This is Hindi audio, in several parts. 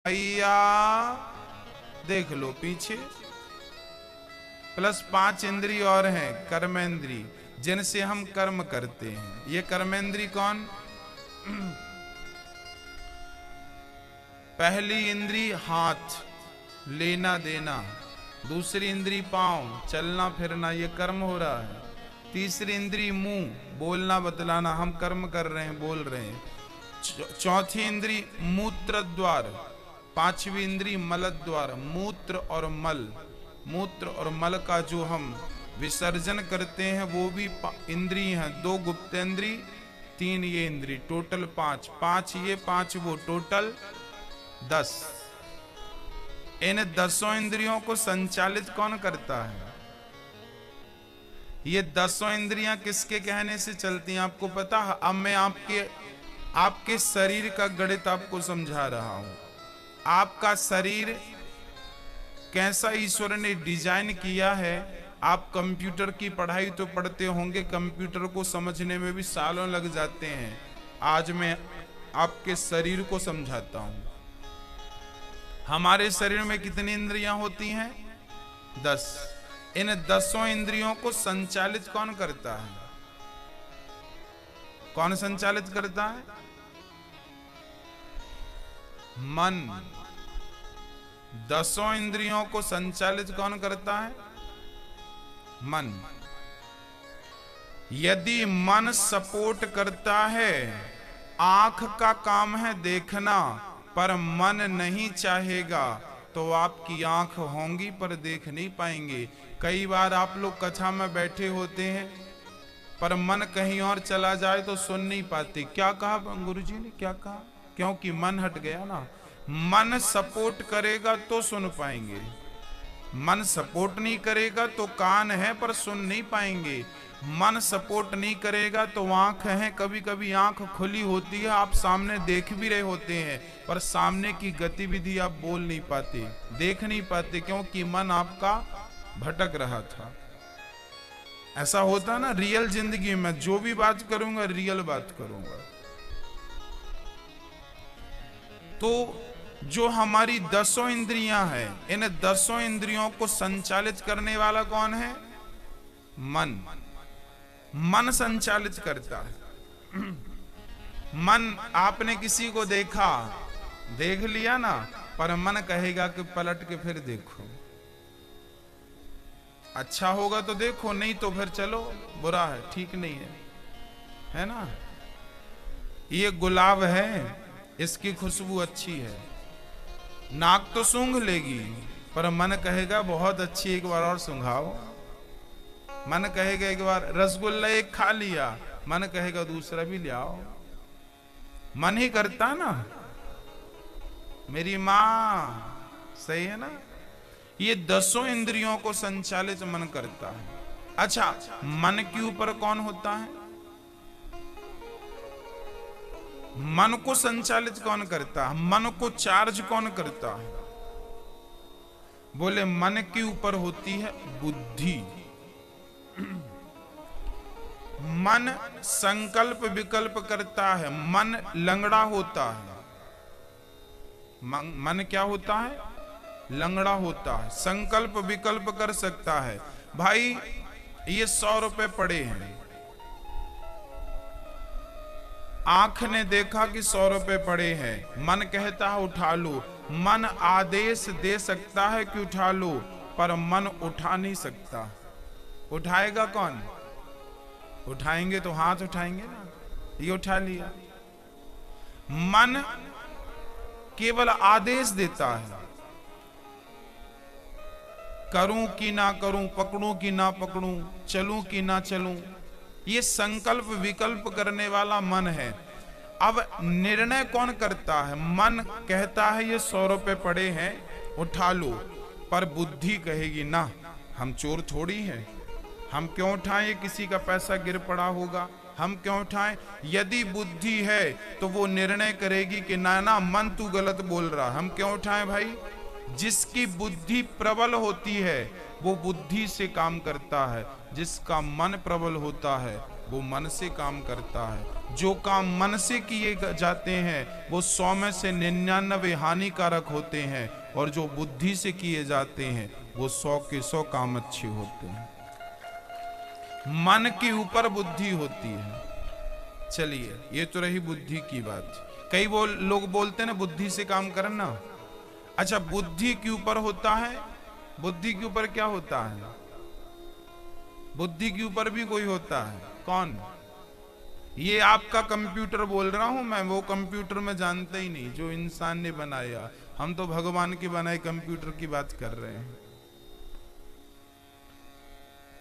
भैया देख लो पीछे, प्लस 5 इंद्रिय और हैं कर्मेंद्री, जिनसे हम कर्म करते हैं। ये कर्मेंद्री कौन? पहली इंद्री हाथ, लेना देना। दूसरी इंद्री पांव, चलना फिरना, ये कर्म हो रहा है। तीसरी इंद्री मुंह, बोलना बतलाना, हम कर्म कर रहे हैं, बोल रहे हैं। चौथी इंद्री मूत्र द्वार। पांचवी इंद्री मल द्वार। मूत्र और मल, मूत्र और मल का जो हम विसर्जन करते हैं वो भी इंद्री हैं। 2 गुप्तेंद्री, 3 ये इंद्री, टोटल 5। 5 ये 5 वो, टोटल 10। इन 10 इंद्रियों को संचालित कौन करता है? ये 10 इंद्रियां किसके कहने से चलती हैं आपको पता है? अब मैं आपके शरीर का गणित आपको समझा रहा हूं। आपका शरीर कैसा ईश्वर ने डिजाइन किया है। आप कंप्यूटर की पढ़ाई तो पढ़ते होंगे, कंप्यूटर को समझने में भी सालों लग जाते हैं। आज मैं आपके शरीर को समझाता हूं। हमारे शरीर में कितनी इंद्रियां होती हैं? 10। इन 10 इंद्रियों को संचालित कौन करता है? कौन संचालित करता है? मन। 10 इंद्रियों को संचालित कौन करता है? मन। यदि मन सपोर्ट करता है, आंख का काम है देखना, पर मन नहीं चाहेगा तो आपकी आंख होंगी पर देख नहीं पाएंगे। कई बार आप लोग कथा में बैठे होते हैं पर मन कहीं और चला जाए तो सुन नहीं पाते। क्या कहा गुरुजी ने, क्या कहा? क्योंकि मन हट गया ना। मन सपोर्ट करेगा तो सुन पाएंगे, मन सपोर्ट नहीं करेगा तो कान है पर सुन नहीं पाएंगे। मन सपोर्ट नहीं करेगा तो आंख है, कभी कभी आंख खुली होती है, आप सामने देख भी रहे होते हैं पर सामने की गतिविधि आप बोल नहीं पाते, देख नहीं पाते, क्योंकि मन आपका भटक रहा था। ऐसा होता ना रियल जिंदगी में, जो भी बात करूंगा रियल बात करूंगा। तो जो हमारी 10 इंद्रियां हैं, इन 10 इंद्रियों को संचालित करने वाला कौन है? मन। मन संचालित करता है। मन, आपने किसी को देखा, देख लिया ना, पर मन कहेगा कि पलट के फिर देखो, अच्छा होगा तो देखो, नहीं तो फिर चलो, बुरा है, ठीक नहीं है ना? ये गुलाब है, इसकी खुशबू अच्छी है, नाक तो सूंघ लेगी पर मन कहेगा बहुत अच्छी, एक बार और सूंघाओ। मन कहेगा एक बार रसगुल्ला एक खा लिया, मन कहेगा दूसरा भी ले आओ। मन ही करता ना, मेरी माँ, सही है ना? ये 10 इंद्रियों को संचालित मन करता है। अच्छा, मन के ऊपर कौन होता है? मन को संचालित कौन करता है? मन को चार्ज कौन करता है? बोले मन के ऊपर होती है बुद्धि। मन संकल्प विकल्प करता है, मन लंगड़ा होता है। मन क्या होता है? लंगड़ा होता है, संकल्प विकल्प कर सकता है। भाई ये 100 रुपए पड़े हैं, आंख ने देखा कि 100 रुपए पड़े हैं, मन कहता है उठा लो। मन आदेश दे सकता है कि उठा लो, पर मन उठा नहीं सकता। उठाएगा कौन? उठाएंगे तो हाथ उठाएंगे ना, ये उठा लिया। मन केवल आदेश देता है, करूं कि ना करूं, पकड़ूं कि ना पकड़ूं, चलूं कि ना चलूं, ये संकल्प विकल्प करने वाला मन है। अब निर्णय कौन करता है? मन कहता है ये 100 रुपए पड़े हैं, उठा लो, पर बुद्धि कहेगी ना, हम चोर थोड़ी हैं, हम क्यों उठाएं? ये किसी का पैसा गिर पड़ा होगा, हम क्यों उठाएं? यदि बुद्धि है तो वो निर्णय करेगी कि ना ना, मन तू गलत बोल रहा, हम क्यों उठाएं भाई? जिसकी बुद्धि प्रबल होती है वो बुद्धि से काम करता है, जिसका मन प्रबल होता है वो मन से काम करता है। जो काम मन से किए जाते हैं वो 100 में से 99 हानिकारक होते हैं, और जो बुद्धि से किए जाते हैं वो 100 के 100 काम अच्छे होते हैं। मन के ऊपर बुद्धि होती है। चलिए, ये तो रही बुद्धि की बात। कई लोग बोलते हैं ना बुद्धि से काम करना। अच्छा, बुद्धि के ऊपर होता है, बुद्धि के ऊपर क्या होता है? बुद्धि के ऊपर भी कोई होता है। कौन? ये आपका कंप्यूटर बोल रहा हूं मैं, वो कंप्यूटर में जानता ही नहीं जो इंसान ने बनाया। हम तो भगवान के बनाए कंप्यूटर की बात कर रहे हैं।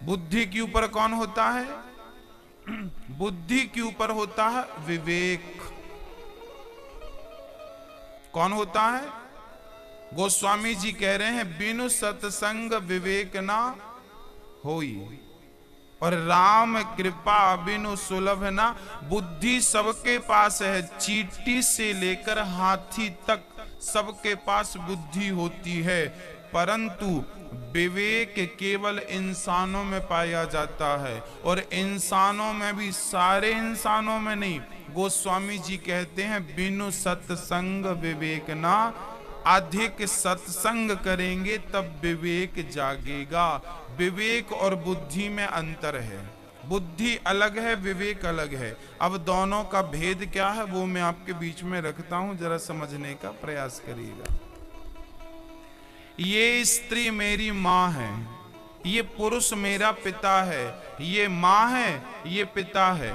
बुद्धि के ऊपर कौन होता है? बुद्धि के ऊपर होता है विवेक। कौन होता है? गोस्वामी जी कह रहे हैं, बिनु सत्संग विवेक ना होई, और राम कृपा बिनु सुलभ ना। बुद्धि सबके पास है, चींटी से लेकर हाथी तक सबके पास बुद्धि होती है, परंतु विवेक केवल इंसानों में पाया जाता है, और इंसानों में भी सारे इंसानों में नहीं। गोस्वामी जी कहते हैं, बिनु सत्संग विवेक ना। अधिक सत्संग करेंगे तब विवेक जागेगा। विवेक और बुद्धि में अंतर है। बुद्धि अलग है, विवेक अलग है। अब दोनों का भेद क्या है वो मैं आपके बीच में रखता हूं, जरा समझने का प्रयास करिएगा। ये स्त्री मेरी माँ है, ये पुरुष मेरा पिता है। ये माँ है, ये पिता है।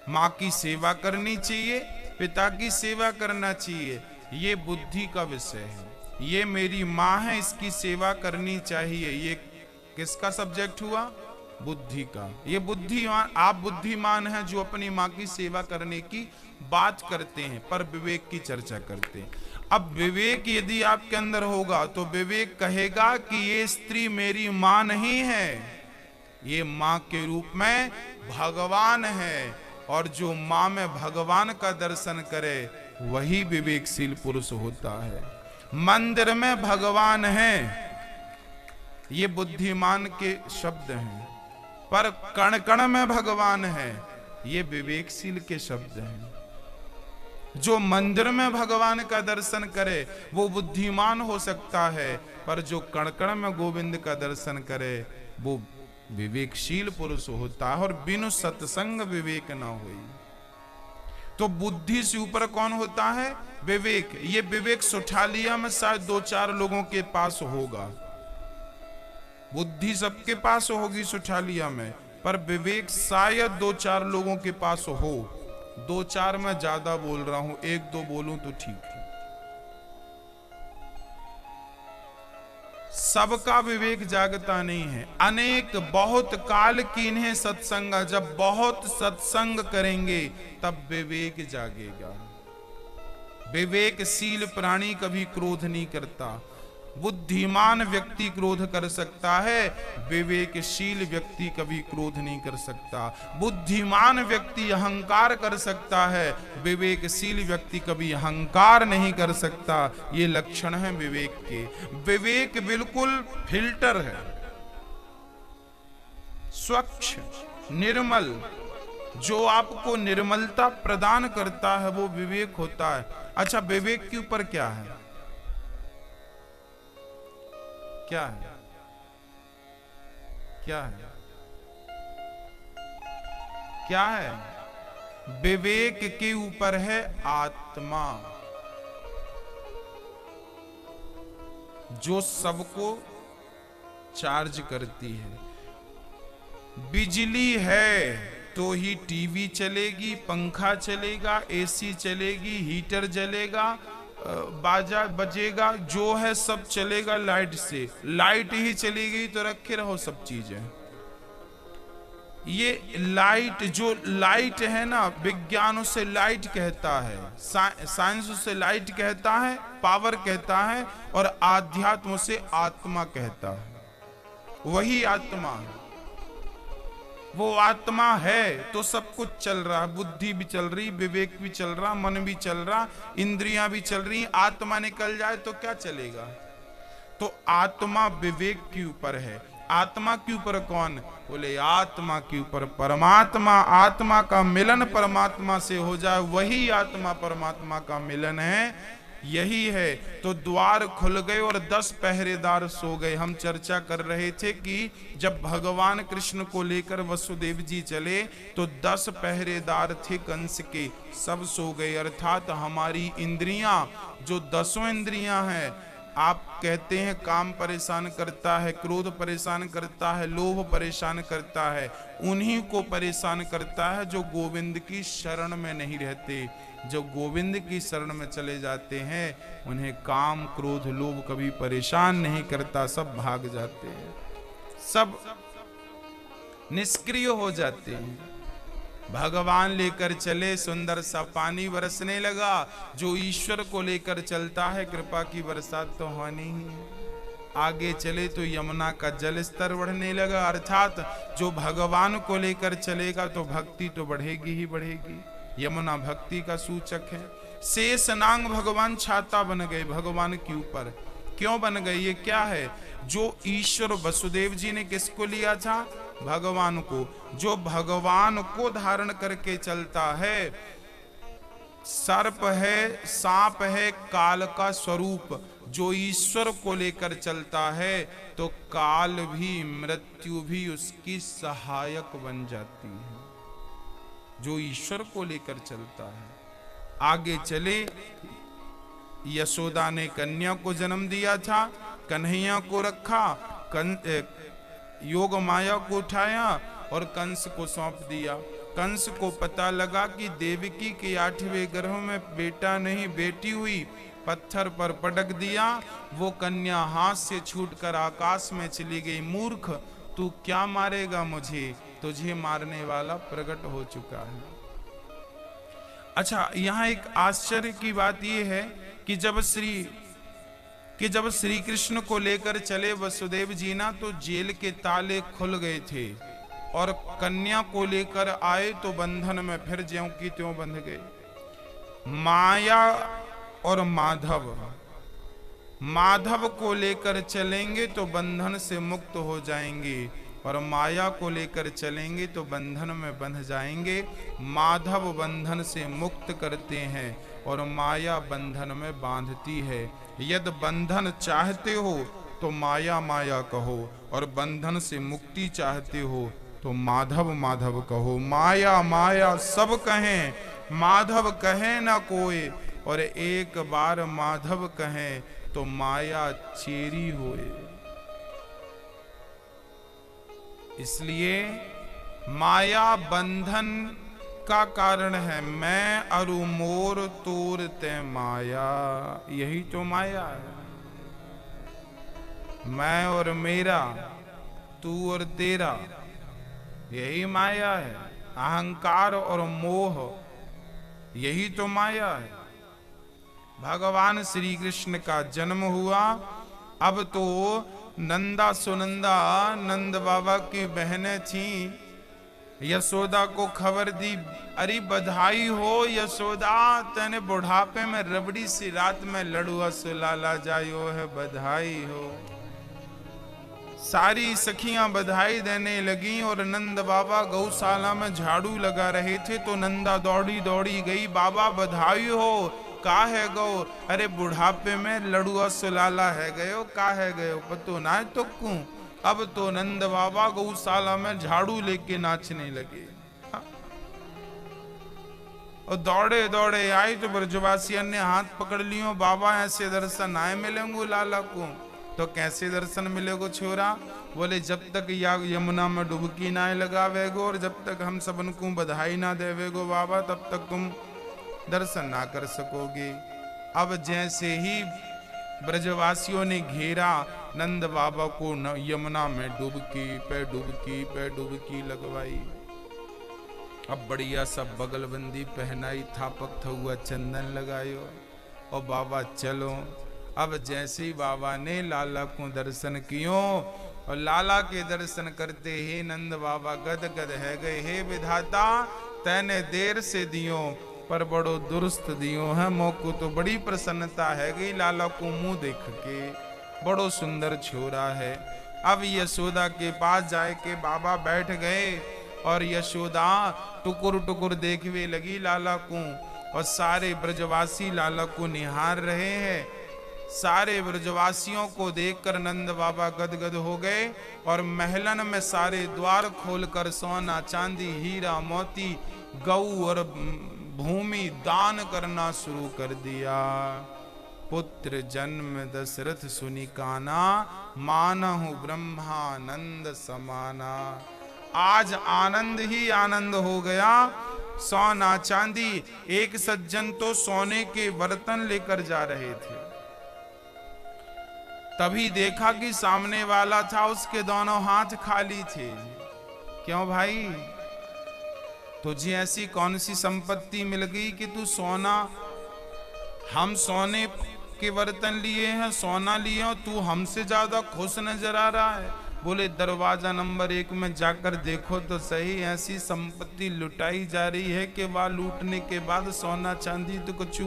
माँ की सेवा करनी चाहिए, पिता की सेवा करना चाहिए, ये बुद्धि का विषय है। ये मेरी माँ है, इसकी सेवा करनी चाहिए, ये किसका सब्जेक्ट हुआ? बुद्धि का। ये बुद्धिमान, आप बुद्धिमान हैं जो अपनी माँ की सेवा करने की बात करते हैं, पर विवेक की चर्चा करते हैं। अब विवेक यदि आपके अंदर होगा तो विवेक कहेगा कि ये स्त्री मेरी माँ नहीं है, ये माँ के रूप में भगवान है, और जो माँ में भगवान का दर्शन करे वही विवेकशील पुरुष होता है। मंदिर में भगवान है, ये बुद्धिमान के शब्द हैं, पर कण कण में भगवान है, ये विवेकशील के शब्द हैं। जो मंदिर में भगवान का दर्शन करे वो बुद्धिमान हो सकता है, पर जो कण कण में गोविंद का दर्शन करे वो विवेकशील पुरुष होता है। और बिनु सत्संग विवेक ना होई। तो बुद्धि से ऊपर कौन होता है? विवेक। ये विवेक सुठालिया में शायद 2-4 लोगों के पास होगा। बुद्धि सबके पास होगी सुठालिया में, पर विवेक शायद 2-4 लोगों के पास हो। 2-4 मैं ज्यादा बोल रहा हूं, 1-2 बोलूं तो ठीक है। सबका विवेक जागता नहीं है। अनेक बहुत काल कीन्हे सत्संग, जब बहुत सत्संग करेंगे तब विवेक जागेगा। विवेकशील प्राणी कभी क्रोध नहीं करता। बुद्धिमान व्यक्ति क्रोध कर सकता है, विवेकशील व्यक्ति कभी क्रोध नहीं कर सकता। बुद्धिमान व्यक्ति अहंकार कर सकता है, विवेकशील व्यक्ति कभी अहंकार नहीं कर सकता। ये लक्षण है विवेक के। विवेक बिल्कुल फिल्टर है, स्वच्छ, निर्मल। जो आपको निर्मलता प्रदान करता है वो विवेक होता है। अच्छा, विवेक के ऊपर क्या है? क्या है? क्या है? क्या है? विवेक के ऊपर है आत्मा, जो सबको चार्ज करती है। बिजली है तो ही टीवी चलेगी, पंखा चलेगा, एसी चलेगी, हीटर जलेगा, बाजा बजेगा, जो है सब चलेगा लाइट से। लाइट ही चली गई तो रखे रहो सब चीजें। ये लाइट, जो लाइट है ना, विज्ञान उसे लाइट कहता है, साइंस उसे लाइट कहता है, पावर कहता है, और आध्यात्म उसे आत्मा कहता है। वही आत्मा है। वो आत्मा है तो सब कुछ चल रहा है। बुद्धि भी चल रही, विवेक भी चल रहा, मन भी चल रहा, इंद्रियां भी चल रही। आत्मा निकल जाए तो क्या चलेगा? तो आत्मा विवेक के ऊपर है। आत्मा के ऊपर कौन? बोले आत्मा के ऊपर परमात्मा। आत्मा का मिलन परमात्मा से हो जाए, वही आत्मा परमात्मा का मिलन है, यही है। तो द्वार खुल गए और 10 पहरेदार सो गए। हम चर्चा कर रहे थे कि जब भगवान कृष्ण को लेकर वसुदेव जी चले तो 10 पहरेदार थे कंस के, सब सो गए। अर्थात हमारी इंद्रियां, जो 10 इंद्रियां हैं, आप कहते हैं काम परेशान करता है, क्रोध परेशान करता है, लोभ परेशान करता है, उन्हीं को परेशान करता है जो गोविंद की शरण में नहीं रहते। जो गोविंद की शरण में चले जाते हैं उन्हें काम क्रोध लोभ कभी परेशान नहीं करता, सब भाग जाते हैं, सब निष्क्रिय हो जाते हैं। भगवान लेकर चले, सुंदर सा पानी बरसने लगा। जो ईश्वर को लेकर चलता है कृपा की बरसात तो होनी ही है। आगे चले तो यमुना का जल स्तर बढ़ने लगा। अर्थात जो भगवान को लेकर चलेगा तो भक्ति तो बढ़ेगी ही बढ़ेगी। यमुना भक्ति का सूचक है। शेष नांग भगवान छाता बन गए भगवान के ऊपर। क्यों बन गए? ये क्या है? जो ईश्वर वसुदेव जी ने किसको लिया था? भगवान को। जो भगवान को धारण करके चलता है, सर्प है, सांप है, काल का स्वरूप। जो ईश्वर को लेकर चलता है तो काल भी, मृत्यु भी उसकी सहायक बन जाती है। जो ईश्वर को लेकर चलता है। आगे चले, यशोदा ने कन्या को जन्म दिया था, कन्हैया को रखा, योग माया को उठाया और कंस को सौंप दिया। कंस को पता लगा कि देवकी के 8वें गर्भ में बेटा नहीं बेटी हुई, पत्थर पर पटक दिया। वो कन्या हाथ से छूटकर आकाश में चली गई। मूर्ख, तू क्या मारेगा मुझे? तुझे मारने वाला प्रकट हो चुका है। अच्छा, यहाँ एक आश्चर्य की बात यह है कि जब श्री कृष्ण को लेकर चले वसुदेव जी ना, तो जेल के ताले खुल गए थे और कन्या को लेकर आए तो बंधन में फिर ज्यों की त्यों बंध गए। माया और माधव को लेकर चलेंगे तो बंधन से मुक्त हो जाएंगे और माया को लेकर चलेंगे तो बंधन में बंध जाएंगे। माधव बंधन से मुक्त करते हैं और माया बंधन में बांधती है। यदि बंधन चाहते हो तो माया माया कहो और बंधन से मुक्ति चाहते हो तो माधव माधव कहो। माया माया सब कहें, माधव कहे ना कोई, और एक बार माधव कहें तो माया चेरी होए। इसलिए माया बंधन का कारण है। मैं अरु मोर तोर ते माया, यही तो माया है। मैं और मेरा, तू और तेरा, यही माया है। अहंकार और मोह, यही तो माया है। भगवान श्री कृष्ण का जन्म हुआ। अब तो नंदा सुनंदा नंद बाबा की बहनें थी, यशोदा को खबर दी, अरे बधाई हो यशोदा, तेने बुढ़ापे में रबड़ी सी रात में लड़ुआ सुलाला जायो है, बधाई हो। सारी सखियां बधाई देने लगी और नंद बाबा गौशाला में झाड़ू लगा रहे थे तो नंदा दौड़ी दौड़ी गई, बाबा बधाई हो। का है गो? अरे बुढ़ापे में लड़ुआ सुलाला है गयो, का है गयो पतो ना तो क्यों। अब तो नंद बाबा गौशाला में झाड़ू लेके नाचने लगे। और दौड़े दौड़े आई तो ब्रजवासियों ने हाथ पकड़ लियो, बाबा ऐसे दर्शन आए मिलेंगे लाला को। तो कैसे दर्शन मिलेगो छोरा? बोले जब तक यमुना में डुबकी ना लगावेगो और जब तक हम सबन को बधाई ना देवेगो बाबा, तब तक तुम दर्शन ना कर सकोगे। अब जैसे ही ब्रजवासियों ने घेरा नंद बाबा को, यमुना में डुबकी पे डुबकी पे डुबकी लगवाई। अब बढ़िया सब बगलबंदी पहनाई, थापक हुआ चंदन लगायो और बाबा चलो। अब जैसे ही बाबा ने लाला को दर्शन कियो और लाला के दर्शन करते ही नंद बाबा गद गद है गए, हे विधाता तैने देर से दियो पर बड़ो दुरुस्त दियो है, मोको तो बड़ी प्रसन्नता है गई लाला को मुंह देख के, बड़ो सुंदर छोरा है। अब यशोदा के पास जाए के बाबा बैठ गए और यशोदा टुकुर टुकुर देखने लगी लाला को, और सारे ब्रजवासी लाला को निहार रहे हैं। सारे ब्रजवासियों को देखकर नंद बाबा गदगद हो गए और महलन में सारे द्वार खोलकर सोना चांदी हीरा मोती गऊ और भूमि दान करना शुरू कर दिया। पुत्र जन्म दशरथ सुनि काना, मानहु ब्रह्मानंद समाना। आज आनंद ही आनंद हो गया। सोना चांदी, एक सज्जन तो सोने के बर्तन लेकर जा रहे थे, तभी देखा कि सामने वाला था, उसके दोनों हाथ खाली थे। क्यों भाई, तुझे ऐसी कौन सी संपत्ति मिल गई कि तू सोना, हम सोने के बर्तन लिए हैं, सोना लिए हो, तू हमसे ज्यादा खुश नजर आ रहा है। बोले दरवाजा नंबर 1 में जाकर देखो तो सही, ऐसी संपत्ति लुटाई जा रही है कि वह लूटने के बाद सोना चांदी तो कुछ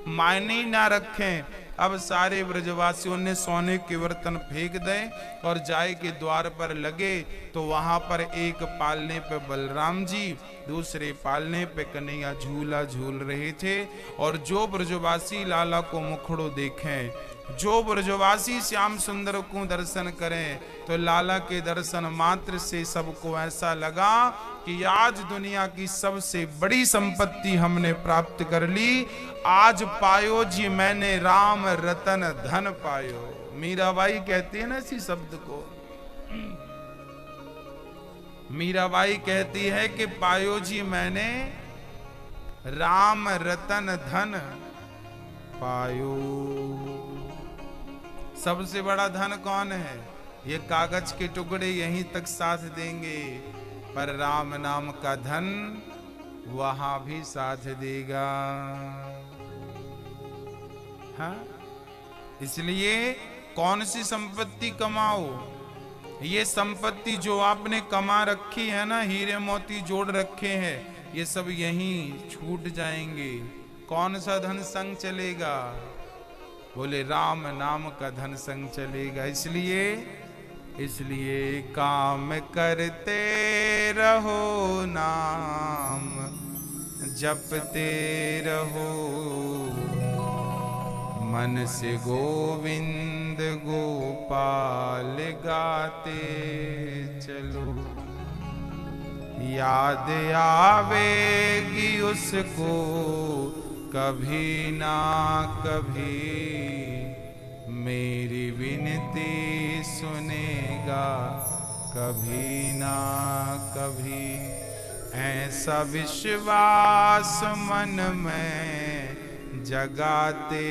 मायने ना रखें। अब सारे ब्रजवासियों ने सोने के बर्तन फेंक दे और जाए के द्वार पर लगे तो वहां पर एक पालने पे बलराम जी, दूसरे पालने पे कन्हैया झूला झूल रहे थे। और जो ब्रजवासी लाला को मुखड़ो देखें, जो ब्रजवासी श्याम सुंदर को दर्शन करें, तो लाला के दर्शन मात्र से सबको ऐसा लगा कि आज दुनिया की सबसे बड़ी संपत्ति हमने प्राप्त कर ली। आज पायो जी मैंने राम रतन धन पायो। मीराबाई कहती है ना इसी शब्द को, मीराबाई कहती है कि पायो जी मैंने राम रतन धन पायो। सबसे बड़ा धन कौन है? ये कागज के टुकड़े यहीं तक साथ देंगे, पर राम नाम का धन वहां भी साथ देगा। हाँ? इसलिए कौन सी संपत्ति कमाओ, ये संपत्ति जो आपने कमा रखी है ना, हीरे मोती जोड़ रखे हैं, ये सब यहीं छूट जाएंगे। कौन सा धन संग चलेगा? बोले राम नाम का धन संग चलेगा। इसलिए काम करते रहो, नाम जपते रहो, मन से गोविंद गोपाल गाते चलो। याद आवेगी उसको कभी ना कभी, मेरी विनती सुनेगा कभी ना कभी। ऐसा विश्वास मन में जगाते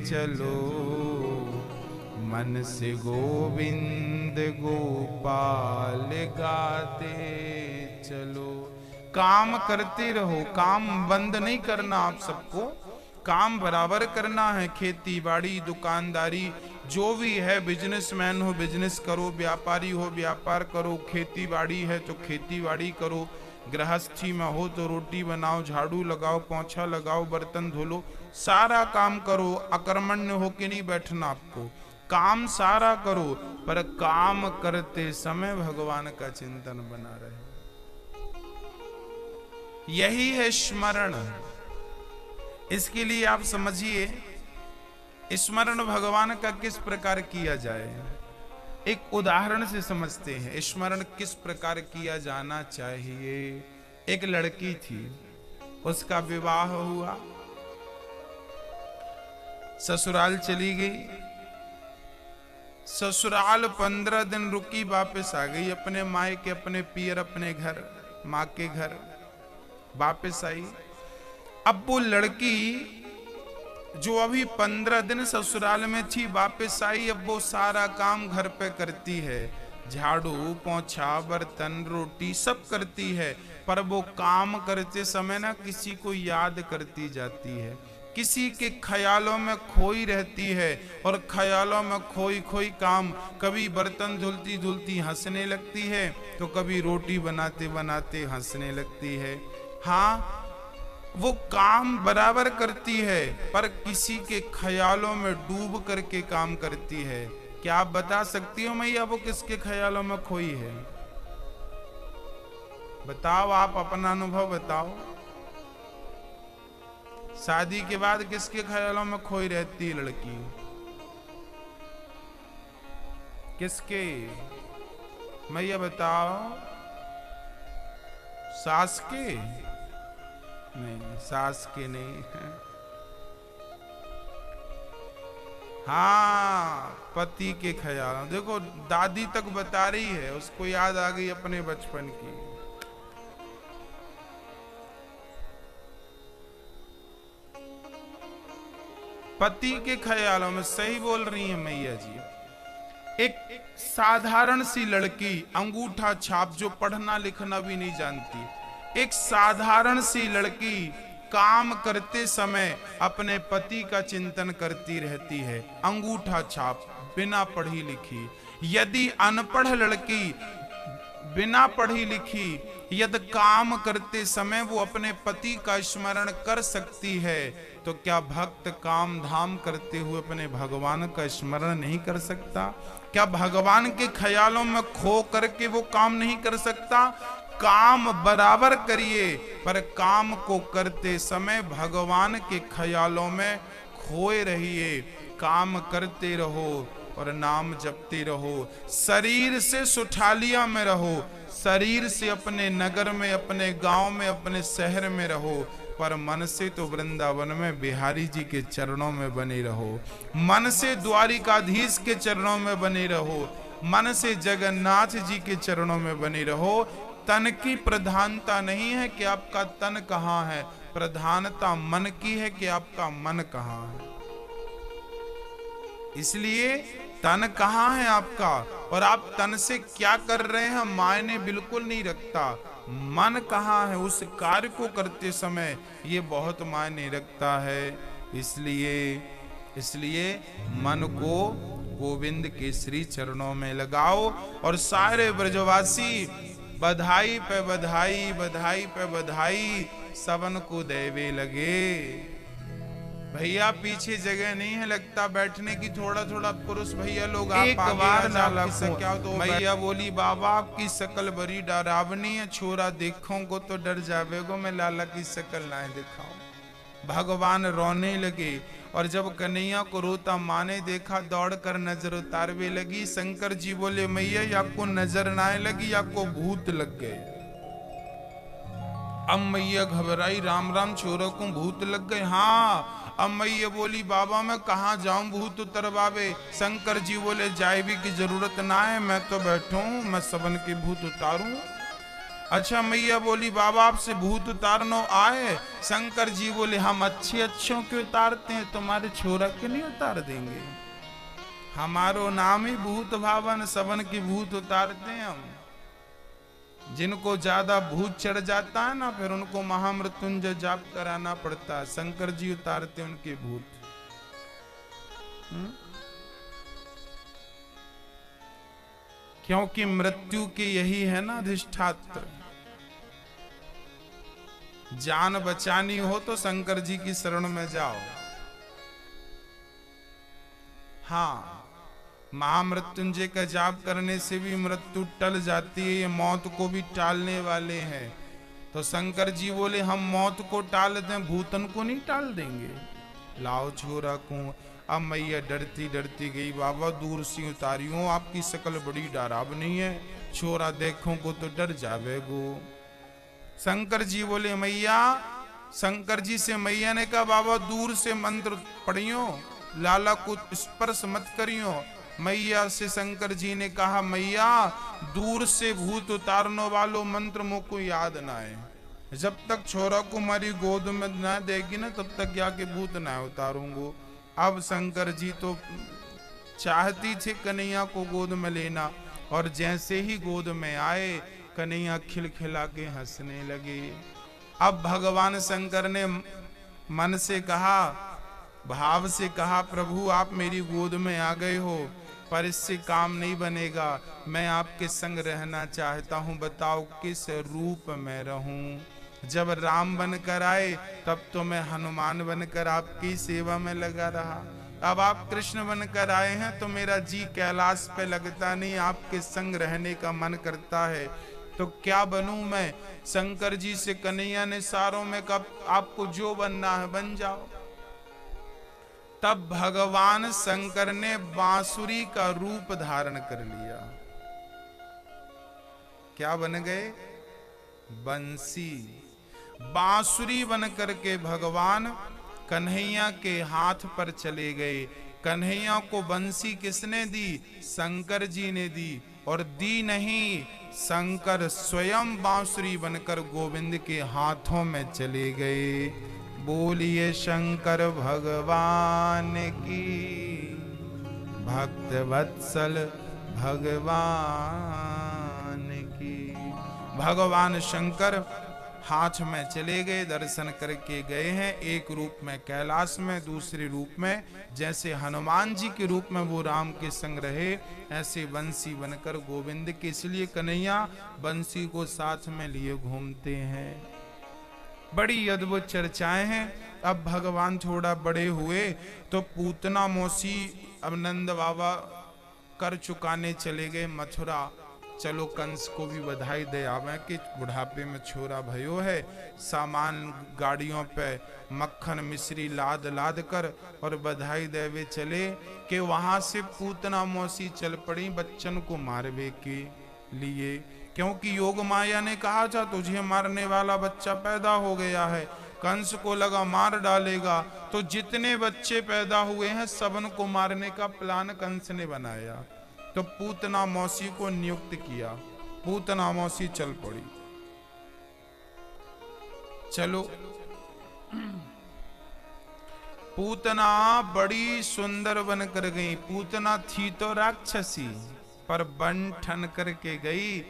चलो, मन से गोविंद गोपाल गाते चलो। काम करते रहो, काम बंद नहीं करना। आप सबको काम बराबर करना है। खेती बाड़ी, दुकानदारी, जो भी है, बिजनेसमैन हो बिजनेस करो, व्यापारी हो व्यापार करो, खेती बाड़ी है तो खेती बाड़ी करो, गृहस्थी में हो तो रोटी बनाओ, झाड़ू लगाओ, पोंछा लगाओ, बर्तन धो लो, सारा काम करो। अकर्मण्य होके नहीं बैठना आपको, काम सारा करो, पर काम करते समय भगवान का चिंतन बना रहे। यही है स्मरण। इसके लिए आप समझिए स्मरण भगवान का किस प्रकार किया जाए। एक उदाहरण से समझते हैं स्मरण किस प्रकार किया जाना चाहिए। एक लड़की थी, उसका विवाह हुआ, ससुराल चली गई। ससुराल 15 दिन रुकी, वापस आ गई अपने मायके, अपने पियर, अपने घर, माँ के घर वापस आई। अब वो लड़की जो अभी 15 दिन ससुराल में थी वापस आई, अब वो सारा काम घर पे करती है, झाड़ू पोंछा बर्तन रोटी सब करती है, पर वो काम करते समय ना किसी को याद करती जाती है, किसी के ख्यालों में खोई रहती है। और ख्यालों में खोई खोई काम, कभी बर्तन धुलती धुलती हंसने लगती है, तो कभी रोटी बनाते बनाते हंसने लगती है। हाँ, वो काम बराबर करती है, पर किसी के ख्यालों में डूब करके काम करती है। क्या आप बता सकती हो मैया वो किसके ख्यालों में खोई है? बताओ, आप अपना अनुभव बताओ। शादी के बाद किसके ख्यालों में खोई रहती है लड़की? किसके? मैया बताओ। सास के? नहीं, सास के नहीं है। हाँ, पति के ख्याल। देखो, दादी तक बता रही है, उसको याद आ गई अपने बचपन की। पति के ख्यालों में, सही बोल रही है मैया जी। एक साधारण सी लड़की, अंगूठा छाप, जो पढ़ना लिखना भी नहीं जानती, एक साधारण सी लड़की काम करते समय अपने पति का चिंतन करती रहती है, अंगूठा छाप, बिना पढ़ी लिखी। यदि अनपढ़ लड़की बिना पढ़ी लिखी यदि काम करते समय वो अपने पति का स्मरण कर सकती है, तो क्या भक्त काम धाम करते हुए अपने भगवान का स्मरण नहीं कर सकता? क्या भगवान के ख्यालों में खो करके वो काम नहीं कर सकता? काम बराबर करिए, पर काम को करते समय भगवान के ख्यालों में खोए रहिए। काम करते रहो और नाम जपते रहो। शरीर से सुठालिया में रहो, शरीर से अपने नगर में, अपने गांव में, अपने शहर में रहो, पर मन से तो वृंदावन में बिहारी जी के चरणों में बने रहो। मन से द्वारिकाधीश के चरणों में बने रहो। मन से जगन्नाथ जी के चरणों में बने रहो। तन की प्रधानता नहीं है कि आपका तन कहाँ है, प्रधानता मन की है कि आपका मन कहाँ है। इसलिए तन कहाँ है आपका और आप तन से क्या कर रहे हैं मायने बिल्कुल नहीं रखता। मन कहाँ है, उस कार्य को करते समय ये बहुत मायने रखता है। इसलिए मन को गोविंद के श्री चरणों में लगाओ और सारे ब्रजवासी बधाई पे बधाई, बधाई पे बधाई, सबन को देवे लगे। भैया पीछे जगह नहीं है लगता बैठने की, थोड़ा थोड़ा पुरुष भैया लोग आप एक बार लाला को क्या तो भैया बोली, बाबा आपकी शकल बड़ी डरावनी है, छोरा देखो को तो डर जावेगो, मैं लाला की शकल ना दिखाऊं। भगवान रोने लगे और जब कन्हैया को रोता माने देखा, दौड़ कर नजर उतारवे लगी। शंकर जी बोले, मैया आपको नजर ना आए लगी, आपको भूत लग गए। अब मैया घबराई, राम राम छोरों को भूत लग गए। हाँ, अब मैया बोली, बाबा मैं कहाँ जाऊं भूत उतरवावे। शंकर जी बोले, जाए भी की जरूरत ना है, मैं तो बैठो हूं, मैं सबन के भूत उतारूं। अच्छा मैया बोली, बाबा आपसे भूत उतारनो आए। शंकर जी बोले, हम अच्छे अच्छों के उतारते हैं, तुम्हारे छोरा के नहीं उतार देंगे। हमारो नाम ही भूत भावन, सबन की भूत उतारते हैं हम। जिनको ज्यादा भूत चढ़ जाता है ना, फिर उनको महामृत्युंजय जाप कराना पड़ता है। शंकर जी उतारते उनके भूत। क्योंकि मृत्यु के यही है ना अधिष्ठात्र। जान बचानी हो तो शंकर जी की शरण में जाओ। हाँ, महामृत्युंजय का जाप करने से भी मृत्यु टल जाती है, ये मौत को भी टालने वाले हैं। तो शंकर जी बोले, हम मौत को टाल दें, भूतन को नहीं टाल देंगे। लाओ छोरा को। अब मैया डरती डरती गई, बाबा दूर से उतारियो, आपकी शकल बड़ी डरावनी है, छोरा देखो को तो डर जावेगो। शंकर जी बोले, मैया, शंकर जी से मैया ने कहा, बाबा दूर से मंत्र पढ़ियो, लाला को स्पर्श मत करियो। मैया से शंकर जी ने कहा, मैया दूर से भूत उतारने वालों मंत्र मुझको याद ना है, जब तक छोरा को हमारी गोद में ना देगी ना तब तक जाके भूत ना उतारूंगो। अब शंकर जी तो चाहती थी कन्हैया को गोद में लेना, और जैसे ही गोद में आए कन्हैया खिलखिला के हंसने लगे। अब भगवान शंकर ने मन से कहा, भाव से कहा, प्रभु आप मेरी गोद में आ गए हो, पर इससे काम नहीं बनेगा, मैं आपके संग रहना चाहता हूँ, बताओ किस रूप में रहूं। जब राम बनकर आए तब तो मैं हनुमान बनकर आपकी सेवा में लगा रहा, अब आप कृष्ण बनकर आए हैं तो मेरा जी कैलाश पे लगता नहीं, आपके संग रहने का मन करता है। तो क्या बनूं मैं? शंकर जी से कन्हैया ने सारों में कब आपको जो बनना है बन जाओ। तब भगवान शंकर ने बांसुरी का रूप धारण कर लिया। क्या बन गए? बंसी। बांसुरी बन करके भगवान कन्हैया के हाथ पर चले गए। कन्हैया को बंसी किसने दी? शंकर जी ने दी। और दी नहीं, शंकर स्वयं बांसुरी बनकर गोविंद के हाथों में चले गए। बोलिए शंकर भगवान की, भक्त वत्सल भगवान की। भगवान शंकर हाथ में चले गए, दर्शन करके गए हैं। एक रूप में कैलाश में, दूसरे रूप में जैसे हनुमान जी के रूप में वो राम के संग रहे, ऐसे बंसी बनकर गोविंद के। इसलिए कन्हैया बंसी को साथ में लिए घूमते हैं। बड़ी अद्भुत चर्चाएं हैं। अब भगवान थोड़ा बड़े हुए तो पूतना मौसी अब नंद बाबा कर चुकाने चले गए मथुरा। चलो कंस को भी बधाई दे आवे कि बुढ़ापे में छोरा भयो है। सामान गाड़ियों पे मक्खन मिश्री लाद लाद कर और बधाई देवे चले कि वहां से पूतना मौसी चल पड़ी बच्चन को मारवे के लिए। क्योंकि योग माया ने कहा था तुझे मारने वाला बच्चा पैदा हो गया है। कंस को लगा मार डालेगा, तो जितने बच्चे पैदा हुए हैं सबन को मारने का प्लान कंस ने बनाया। तो पूतना मौसी को नियुक्त किया। पूतना मौसी चल पड़ी। चलो, पूतना बड़ी सुंदर बनकर गई। पूतना थी तो राक्षसी, पर बन ठन करके गई।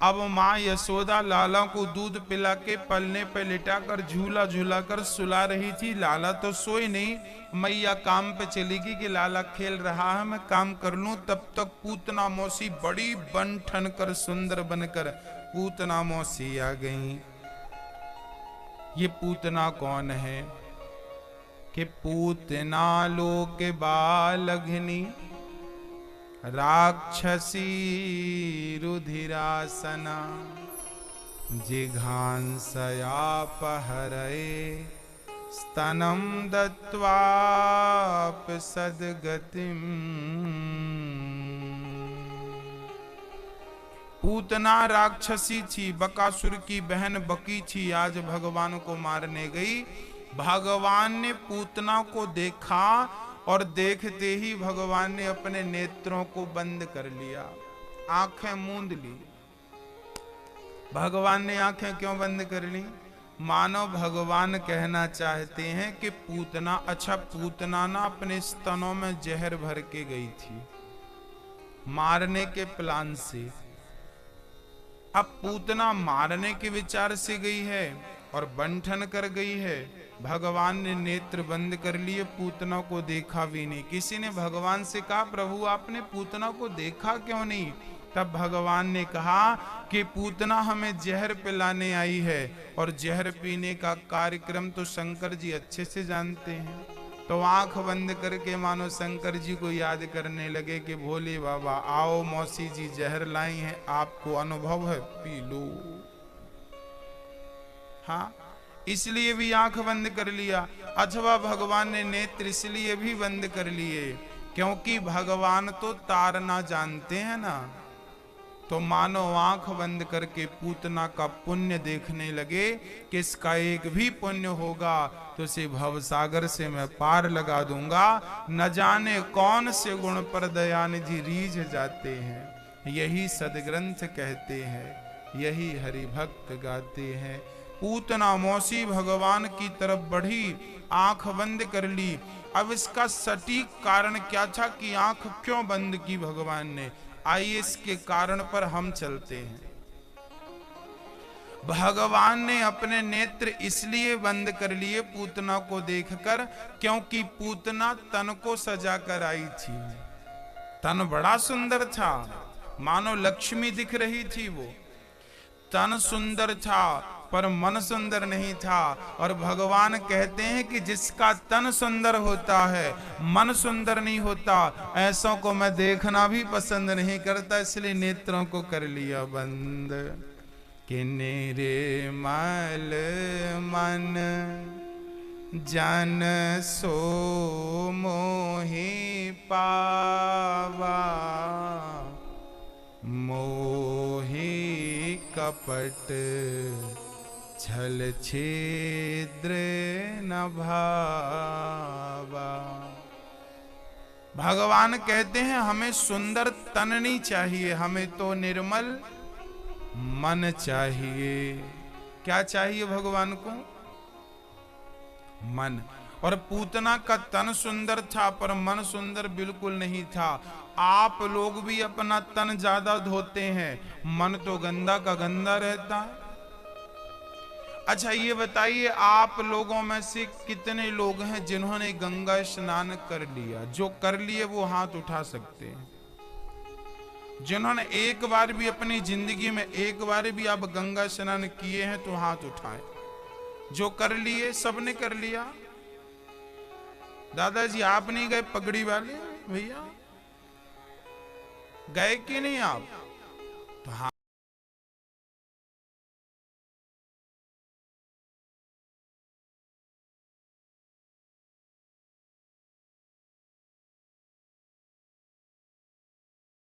अब माँ यशोदा लाला को दूध पिला के पलने पे लिटा कर झूला झूला कर सुला रही थी। लाला तो सोई नहीं, मैया काम पे चली गई कि लाला खेल रहा है मैं काम कर लूं। तब तक पूतना मौसी बड़ी बन ठन कर सुंदर बनकर पूतना मौसी आ गई। ये पूतना कौन है? कि पूतना लोक बालघिनी राक्षसी रुधिरासना जिघांसयापहरये स्तनं दत्त्वाप सद्गतिम्। पूतना राक्षसी थी, बकासुर की बहन बकी थी। आज भगवान को मारने गई। भगवान ने पूतना को देखा और देखते ही भगवान ने अपने नेत्रों को बंद कर लिया, आंखें मूंद ली। भगवान ने आंखें क्यों बंद कर ली? मानो भगवान कहना चाहते हैं कि पूतना, अच्छा पूतना ना अपने स्तनों में जहर भर के गई थी मारने के प्लान से। अब पूतना मारने के विचार से गई है और बंठन कर गई है। भगवान ने नेत्र बंद कर लिए, पूतना को देखा भी नहीं। किसी ने भगवान से कहा प्रभु आपने पूतना को देखा क्यों नहीं? तब भगवान ने कहा कि पूतना हमें जहर पिलाने आई है और जहर पीने का कार्यक्रम तो शंकर जी अच्छे से जानते हैं। तो आंख बंद करके मानो शंकर जी को याद करने लगे कि भोले बाबा आओ मौसी जी जहर लाई हैं, आपको अनुभव है पी लो। हाँ, इसलिए भी आंख बंद कर लिया। अथवा भगवान ने नेत्र इसलिए भी बंद कर लिए क्योंकि भगवान तो तारना जानते हैं ना। तो मानो आंख बंद करके पूतना का पुण्य देखने लगे कि इसका एक भी पुण्य होगा तो इसे भवसागर से मैं पार लगा दूंगा। न जाने कौन से गुण पर दयानिधि रीझ जाते हैं, यही सदग्रंथ कहते हैं, यही हरि भक्त गाते हैं। पूतना मौसी भगवान की तरफ बढ़ी, आंख बंद कर ली। अब इसका सटीक कारण क्या था कि आंख क्यों बंद की भगवान ने? आइए इसके कारण पर हम चलते हैं। भगवान ने अपने नेत्र इसलिए बंद कर लिए पूतना को देखकर क्योंकि पूतना तन को सजा कर आई थी। तन बड़ा सुंदर था, मानो लक्ष्मी दिख रही थी वो। तन सुंदर था पर मन सुंदर नहीं था। और भगवान कहते हैं कि जिसका तन सुंदर होता है मन सुंदर नहीं होता, ऐसों को मैं देखना भी पसंद नहीं करता, इसलिए नेत्रों को कर लिया बंद। कि निर्मल मन जन सो मोहि पावा, मोहि कपट छल छिद्र न भावा। भगवान कहते हैं हमें सुंदर तन नहीं चाहिए, हमें तो निर्मल मन चाहिए। क्या चाहिए भगवान को? मन। और पूतना का तन सुंदर था पर मन सुंदर बिल्कुल नहीं था। आप लोग भी अपना तन ज्यादा धोते हैं, मन तो गंदा का गंदा रहता है। अच्छा ये बताइए, आप लोगों में से कितने लोग हैं जिन्होंने गंगा स्नान कर लिया? जो कर लिए वो हाथ उठा सकते हैं। जिन्होंने एक बार भी अपनी जिंदगी में एक बार भी आप गंगा स्नान किए हैं तो हाथ उठाएं। जो कर लिए, सबने कर लिया। दादाजी आप नहीं गए? पगड़ी वाले भैया गए कि नहीं आप?